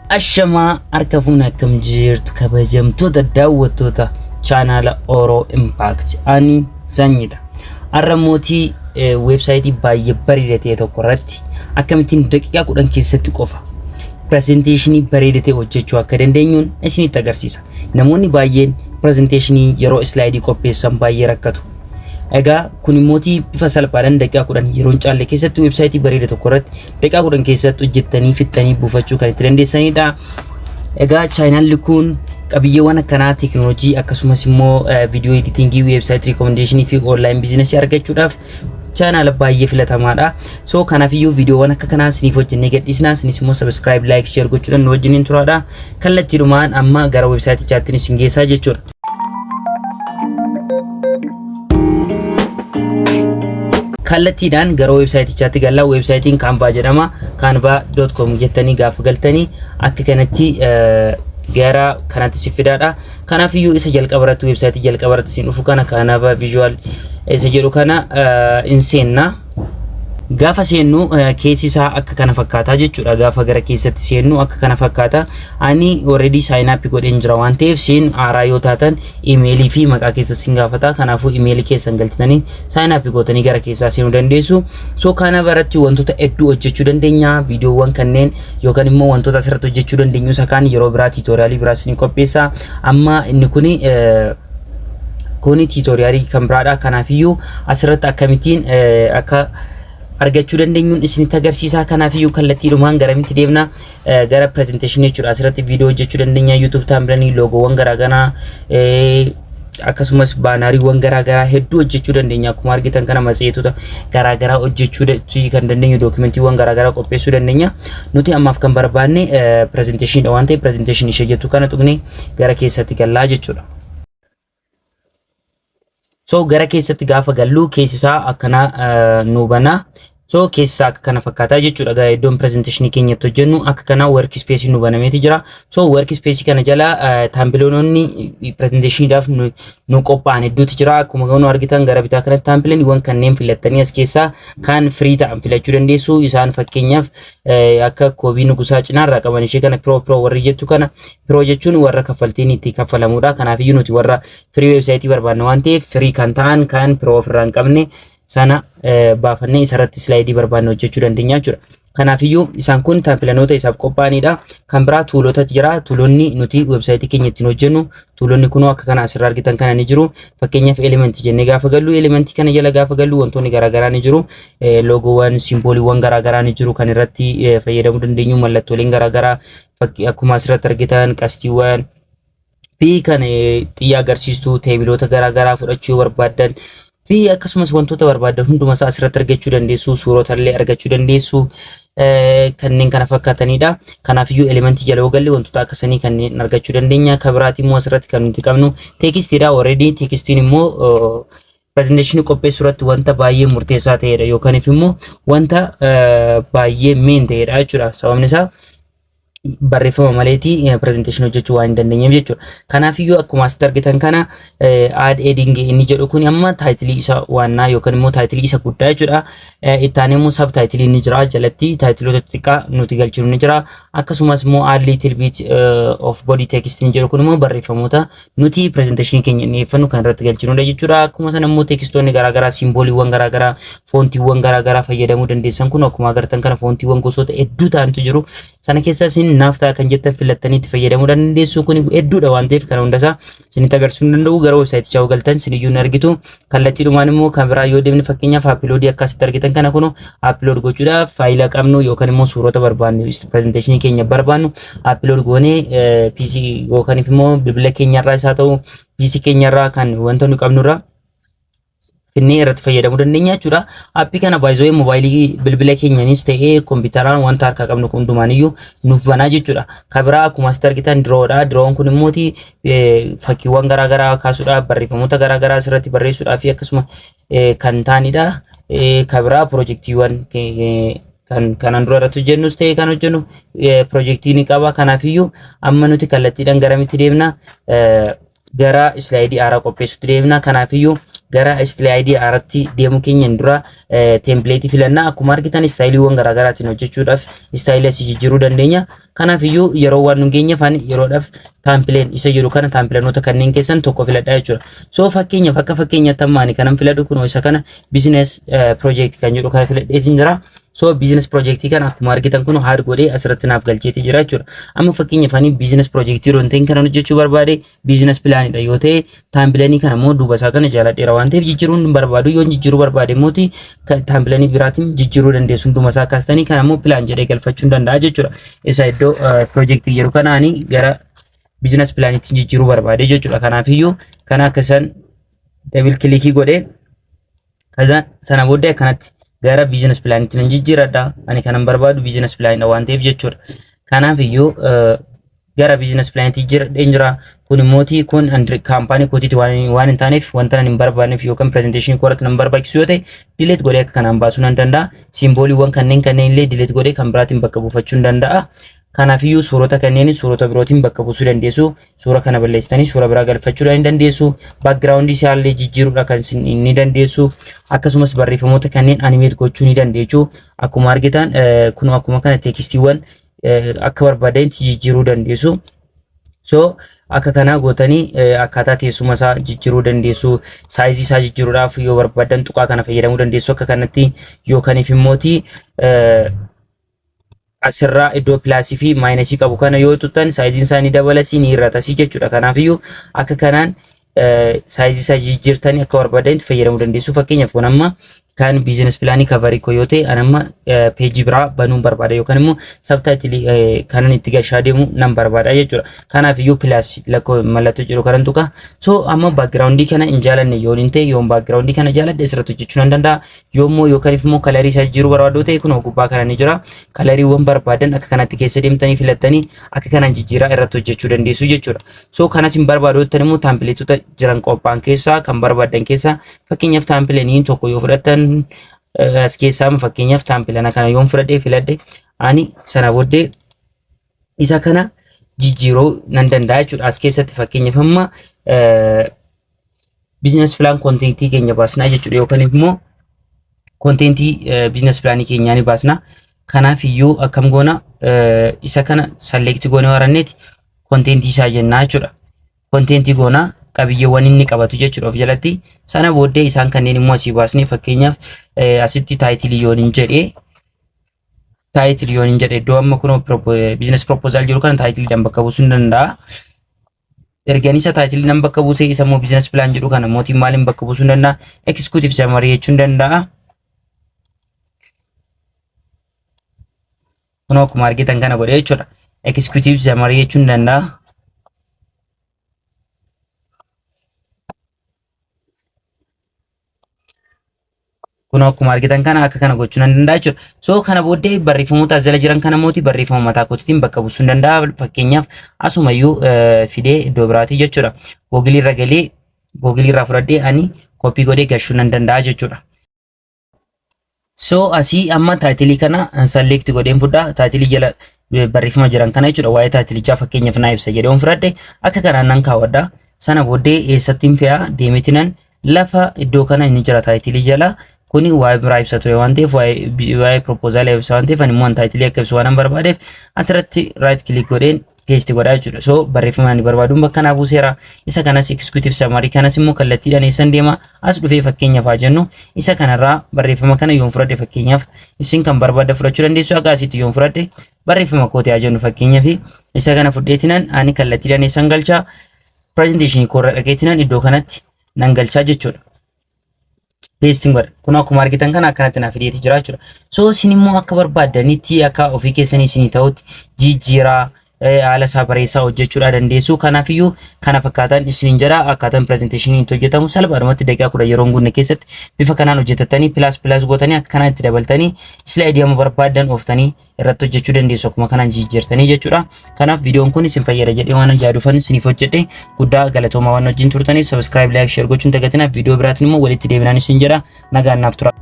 Ashamaa harka fuuna akkam jirtu kabajamtoota daawwattoota chaanaala Oro Impact ani Zanyidha. Har'a mootii websaayitii baay'ee bareedaa ta'e tokko irratti akkamittiin daqiiqaa 10 keessatti qofa presentation bareedaa ta'e hojjechuu akka dandeenyuun isinitti agarsiisa. Namoonni baay'een presentation yeroo slide qopheessan baay'ee rakkatu. Egaa kun mootii bifa salphaadhaan daqiiqaa 10 yeroo caalle keessatti websaayitii bareedaa tokko irratti daqiiqaa 10 keessatti hojjettanii fixxanii buufachuu kan itti dandeessanidha. Egaa chaanaalli kun qabiyyeewwan akkanaa teknoolojii akkasumas immoo video editing, website recommendation fi online business argachuudhaaf channel baay'ee filatamaadha. So kanaafiyyuu videoowwan akka kanaa isiniif hojjennee gadhiisna. Isinis immoo subscribe, like, share gochuudhaan nu wajjiniin turaadha. Kallattiidhumaan amma gara websaayitichaatti isin geessaa jechuudha. Kallattiidhaan gara websaayitichaatti galla. Websaayitiin Canva jedhama. canva.com jettanii gaafa galtanii akka kanatti gara kanatti si fidaadha. Kanaafiyyuu isa jalqabarratti websaayitii jalqabarratti isin dhufu kana Canva visual isa jedhu kana inseenna. Gaafa seennu keessa isaa akka kana fakkaata jechuudha. Gaafa gara keessatti seennu akka kana fakkaata. Ani already sign up godheen jira waan ta'eef siin haaraa yoo taatan emailii fi maqaa keessa sin gaafata. Kanaafuu emailii keessan galchitanii sign up gootanii gara keessaa seenuu dandeessu. So kana baratti wantoota hedduu hojjechuu dandeenya. Viidiyoowwan kanneen yookaan immoo wantoota asirratti hojjechuu dandeenyu isa kaan yeroo biraa tutorialii biraa isin qopheessa. Amma inni kuni tutorialii kan biraadha. Kanaafiyyuu asirratti akkamittiin akka argachuu dandeenyuun isinitti agarsiisa. Kanaafiyyuu kallattiidhumaan garamitti deemna gara presentation jechuudha. Asirratti viidiyoo hojjechuu dandeenya. YouTube thumbnail, logoowwan garaagaraa akkasumas baanariiwwan garaagaraa hedduu hojjechuu dandeenya. Akkuma argitan kana matseetota garaagaraa hojjechuu kan dandeenyu, dokumentiiwwan garaagaraa qopheessuu dandeenya. Nuti ammaaf kan barbaanne presentation waan ta'eef presentation ishee jettu kana tuqnee gara keessatti gallaa jechuudha. So gara keessatti gaafa gallu keessisaa akkana nu bana. So keessa akka kana fakkaata jechuudha. Iddoon presentation keenyatti hojjennu akka kana workspace nu banameeti jira. So workspace kana jala tampiloonni presentationidhaaf nu qophaa'an hedduutu jira. Akkuma nu argitan gara bitaa kanatti tampilooniiwwan kanneen filattanii as keessaa kan free ta'an filachuu dandeessu. Isaan fakkeenyaaf akka Koobii Nugusaa cinaarraa qaban ishee kana pro warri jettu kana pro jechuun warra kaffaltiin itti kaffalamudha. Kanaafiyyuu nuti warra free website barbaanna waan ta'eef free kan ta'an kan pro ofirraa hin qabne sana baafannee isarratti slide barbaanne hojjechuu dandeenya jechuudha. Kanaafiyyuu isaan kun tampiloota isaaf qophaa'anidha. Kan biraa tuulota jira. Tuulonni nuti websaayitii keenya ittiin hojjennu tuulonni kunoo akka kana asirraa argitan kana ni jiru. Fakkeenyaaf element jennee gaafa gallu element kana jala gaafa gallu wantoonni garaagaraa ni jiru. Logoowwan, simbooliiwwan garaagaraa ni jiru kan irratti fayyadamuu dandeenyu. Mallattooleen garaagaraa akkuma asirratti argitan qastiiwwan fi kan xiyyaa agarsiistuu teebiloota garaagaraa fudhachuu barbaadan fi akkasumas wantoota barbaadan hundumaa asirratti argachuu dandeessu. Suurota illee argachuu dandeessu. Kanneen kana fakkaatanidha. Kanaafiyyuu elementii jala galle wantoota akkasanii kanneen argachuu dandeenya. Kabiraati immoo asirratti kan nuti qabnu teekistidha. Already teekistiin immoo presentation qopheessuu irratti wanta baay'ee murteessaa ta'edha yookaan immoo wanta baay'ee main ta'edha jechuudha. Sababni isaa barreeffama maleetii presentation hojjechuu waan hin dandeenyeef jechuudha. Kanaafiyyuu akkuma asitti argitan kana add heading inni jedhu kun amma taayitilii isa waannaa yookaan immoo taayitilii isa guddaa jechuudha. Itti aanee immoo sab taayitilii ni jira. Jalatti taayitiloota xixiqqaa nuti galchinu ni jira. Akkasumas immoo add little bit of body text ni jedhu kun immoo barreeffamoota nuti presentation keenya dhiyeeffannu kan irratti galchinudha jechuudha. Akkuma sana immoo tekstoonni garaagaraa, simbooliiwwan garaagaraa, foontiiwwan garaagaraa fayyadamuu dandeessan kun akkuma agartan kana foontiiwwan gosoota hedduu ta'antu jiru. Sana keessaa isin naaftaa kan jettan filattanii itti fayyadamuu dandeessu. Kun hedduudha waan ta'eef kana hundasaa isinitti agarsiisuu danda'u. Gara websaayitichaa galtan isiniyyuu ni argitu. Kallattiidhumaan immoo kan biraa yoo deemne fakkeenyaaf upload akkasitti argitan kana kun upload gochuudhaaf faayila qabnu yookaan immoo suurota barbaannu presentation keenya barbaannu upload goonee PC yookaan immoo bilbila keenyarraa isaa ta'u PC keenyarraa kan wanta nu qabnurraa finnee irratti fayyadamuu dandeenya jechuudha. Appii kana baay'ee moobaayilii bilbila keenyanis ta'ee kompiitaraan wanta harkaa qabnu hundumaaniyyuu nuuf banaa jechuudha. Kabiraa akkuma asitti argitan diroodha. Diroon kun immoo fakkiiwwan garaagaraa kaasuudhaaf barreeffamoota garaagaraa asirratti barreessuudhaaf fi akkasuma kan ta'anidha. Kabiraa piroojeektiiwwan kanan dura irratti hojjennus ta'ee kan hojjennu piroojeektii ni qaba. Kanaafiyyuu amma nuti kallattiidhaan garamitti deemna gara slaayidii haaraa qopheessuutti deemna. Kanaafiyyuu gara slide irratti deemu keenyan dura template filanna akkuma argitan styleewwan garaagaraatiin hojjechuudhaaf style asii jijjiiruu dandeenya. Kanaaf iyyuu yeroo waan nu geenye faan yeroodhaaf template isa jedhu kana templateota kanneen keessan tokko filadhaa jechuudha. So fakkeenyaaf akka fakkeenyaatti ammaani kanan filadhu kun isa kana business project kan jedhu kana filadheetiin jira. So business project kana akkuma argitan kun hard godhee asirratti naaf galcheeti jira jechuudha. Amma fakkeenyaaf ani business project yeroo ta'in kana hojjechuu barbaade business plan dha yoo ta'e template kana immoo duuba isaa kana jaaladheera waan ta'eef jijjiiruun barbaadu yoo jijjiiruu barbaade mooti template biraatiin jijjiiruu dandeessu hunduma isaa kaastanii kana immoo plan jedhee galfachuu danda'a jechuudha. Isa iddoo project yeroo kana ani gara business plan itti jijjiiruu barbaade jechuudha. Kanaaf iyyuu kana akkasan double click godhee kaza sana booddee akkanatti gara business plan itti nan jijjiiradha. Ani kanan barbaadu business plan dha waan ta'eef jechuudha. Kanaaf iyyuu gara business plan itti jira kun immooti kun kaampaanii kootiitti waan hin taaneef wanta nan hin barbaanneef yookaan presentation koorratti nan barbaachisu yoo ta'e delete godhee akka kanaan baasuu nan danda'a. Simbooliiwwan kanneen illee delete godhee kan biraatiin bakka buufachuu nan danda'a. Kanaaf iyyuu suurota kanneen suurota birootiin bakka buusuu dandeessu. Suura kana balleessitanii suura biraa galfachuu ni dandeessu. Background isaallee jijjiiruudha kan ni dandeessu. Akkasumas barreeffamoota kanneen animate gochuu ni dandeessu. Akkuma argitan kun akkuma kana tekstiiwwan akka barbaadanitti jijjiiruu dandeessu. So akka kana gootanii akkaataa teessuma isaa jijjiiruu dandeessu. Saayizii isaa jijjiiruudhaaf yoo barbaadan tuqaa kana fayyadamuu dandeessu. Akka kanatti yookaan immooti asirraa iddoo pilaasii fi maayinasii qabu kana yoo tuttan saayiziin isaanii dabalasii ni hir'atasii jechuudha. Kanaaf iyyuu akka kanaan saayizii isaa jijjiirtanii akka barbaadan fayyadamuu dandeessu. Fakkeenyaaf kun amma kan business plan cover ko yoo ta'e anamma page biraa banuun barbaada yookaan immoo subtitle kanan itti gashaa deemu nan barbaada jechuudha. Kanaaf iyyuu plus lakkoo mallattoo jedhu kanan tuqa. So amma background kana hin jaalanne yoo hin ta'e yoo background kana jaaladhe asirratti hojjechuu nan danda'a. Yoommoo yookaan immoo kalarii isaa jijjiiruu barbaadu ta'e kun gubbaa kana ni jira. Kalariiwwan barbaadan akka kanatti keessa deemtanii filattanii akka kanaan jijjiiraa irratti hojjechuu dandeessu jechuudha. So kanas hin barbaadu ta'e immoo templateota jiran qophaan keessaa kan barbaadan keessaa fakkeenyaaf template tokko yoo fudhattan as keessaa fakkeenyaaf template kana yoo fudhadhee filadhe ani sana booddee isa kana jijjiiruu nan danda'a jechuudha. As keessatti fakkeenyaaf amma business plan contentii keenya baasnaa jechuudha yookaan immoo contentii business plan keenyaa ni baasna. Kanaaf iyyuu akkam goona isa kana select goone waranneeti contentii isaa jennaa jechuudha. Contentii goona qabiyyeewwan inni qabatu jechuudha of jalatti. Sana booddee isaan kanneen immoo asii baasnee fakkeenyaaf asitti title yoon hin jedhe iddoo amma kun business proposal jiru kana title dhaan bakka buusuu danda'a. Ergaan isa title dhaan bakka buusee isa immoo business plan jedhu kana mootiin maaliin bakka buusuu danda'a. Executive summary jechuun danda'a. Kun akkuma argitan kana godhee jechuudha. Executive summary jechuun danda'a. Kun akkuma argitan kana akka kana gochuu nan danda'a jechuudha. So kana booddee barreeffamoota as jala jiran kana mooti barreeffama mataa kootiitiin bakka buusuu danda'a. Fakkeenyaaf asumayyuu fidee iddoo biraati jechuudha. Google irra galee Google irraa fudhadhee ani copy godhee gashuu nan danda'a jechuudha. So asii amma title kana select godheen fudha. Title jala barreeffama jiran kana jechuudha. Waa'ee titlechaa fakkeenyaaf naa ibsa jedhee fudhadhe akka kanaan nan kaawwadha. Sana booddee eessattiin fe'a deemetinan lafa iddoo kana inni jira title jala. Kuni waa'ee biraa ibsa ture waan ta'eef waa'ee proposal ibsa waan ta'eef ani immoo title akka ibsu waan barbaadeef asirratti right click godheen paste godhaa jechuudha. So barreeffama ani barbaaduun bakka naa buuseera. Isa kanas executive summary kanas immoo kallattiidhaan eessan deema as dhufee fakkeenyaaf haa jennu isa kanarraa barreeffama kana yoon fudhadhe fakkeenyaaf isin kan barbaadda fudhachuu dandeessu akka asitti yoon fudhadhe barreeffama kootee haa jennu fakkeenyaaf isa kana fudheetinan ani kallattiidhaan eessan galchaa presentation koorra dhaqeetinan iddoo kanatti nan galchaa jechuudha. Pasting godha. Kun akkuma argitan kana akkanatti naaf fideeti jira jechuudha. So isin immoo akka barbaadanitti akka ofii keessanii isinii ta'utti jijjiiraa haala isaa bareessaa hojjechuudha dandeessu. Kanaaf iyyuu kana fakkaatan isiniin jedha akkaataan presentation itti hojjetamu salphaadhumatti daqiiqaa 10 yeroo guunne keessatti bifa kanaan hojjetatanii plus gootanii akka kanaan itti dabaltanii slide amma barbaadan ooftanii irratti hojjechuu dandeessu akkuma kanaan jijjiirtanii jechuudha. Kanaaf viidiyoon kun isin fayyada jedhee waan jaaduufan isiniif hojjedhe guddaa galatoomaa waan wajjin turtaniif subscribe like share gochuun dagatinaa viidiyoo biraatiin immoo walitti deebinaan isin jedha nagaan naaf tura.